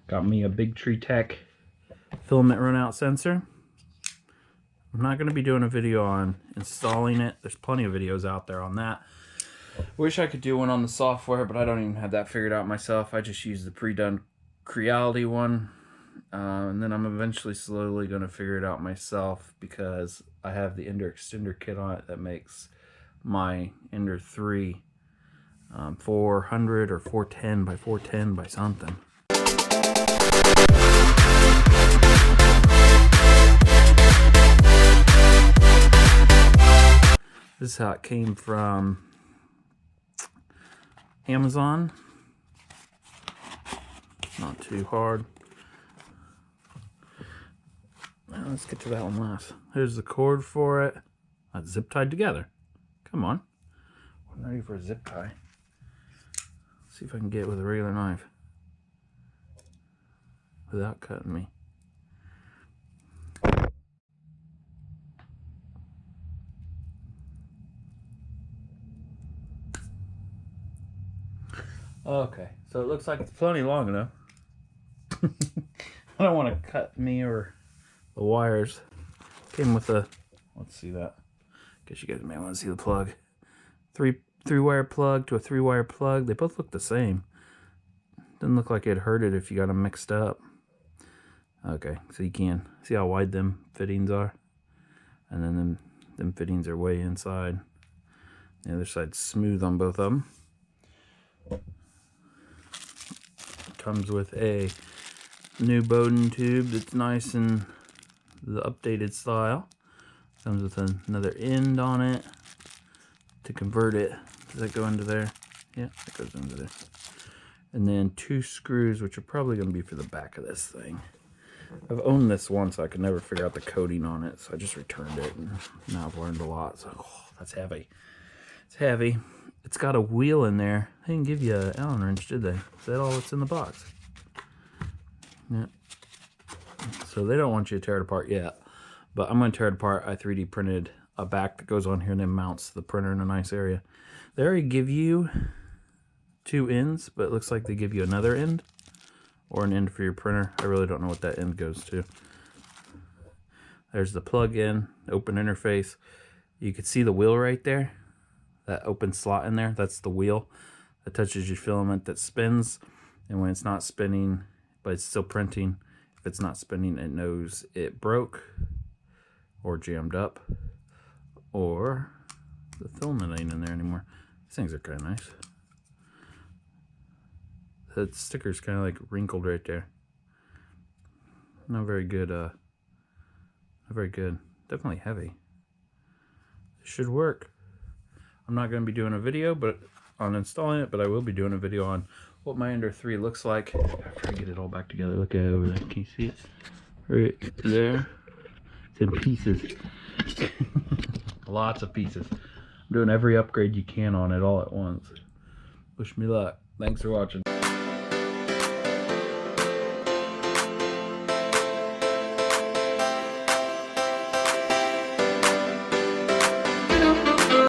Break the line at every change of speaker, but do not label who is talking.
Got me a BIGTREETECH filament runout sensor. I'm not going to be doing a video on installing it. There's plenty of videos out there on that. Wish I could do one on the software, but I don't even have that figured out myself. I just use the pre-done Creality one. And then I'm eventually slowly going to figure it out myself because I have the Ender extender kit on it that makes my Ender 3 400 or 410 by 410 by something. This is how it came from Amazon. Not too hard. Now let's get to that one last. Here's the cord for it. That's zip tied together. Come on. I'm ready for a zip tie. Let's see if I can get it with a regular knife without cutting me. Okay, so it looks like it's plenty long enough. I don't want to cut me or the wires. Came with a, let's see that. Guess you guys may want to see the plug. Three wire plug to a 3-wire plug. They both look the same. Doesn't look like it'd hurt it if you got them mixed up. Okay, so you can see how wide them fittings are, and then them fittings are way inside. The other side's smooth on both of them. Comes with a new Bowden tube that's nice in the updated style. Comes with another end on it to convert it. Does that go into there? Yeah, that goes into there. And then 2 screws, which are probably going to be for the back of this thing. I've owned this once, so I could never figure out the coating on it, so I just returned it, and now I've learned a lot. So, oh, that's heavy. It's heavy. It's got a wheel in there. They didn't give you an Allen wrench, did they? Is that all that's in the box? Yeah. So they don't want you to tear it apart yet. But I'm going to tear it apart. I 3D printed a back that goes on here and then mounts the printer in a nice area. They already give you 2 ends, but it looks like they give you another end. Or an end for your printer. I really don't know what that end goes to. There's the plug-in, open interface. You can see the wheel right there. That open slot in there, that's the wheel that touches your filament that spins. And when it's not spinning, but it's still printing, if it's not spinning, it knows it broke or jammed up or the filament ain't in there anymore. These things are kind of nice. The sticker's kind of like wrinkled right there. Not very good. Not very good. Definitely heavy. It should work. I'm not going to be doing a video on installing it, but I will be doing a video on what my Ender 3 looks like after I get it all back together. Look at it over there. Can you see it? Right there. It's in pieces. Lots of pieces. I'm doing every upgrade you can on it all at once. Wish me luck. Thanks for watching.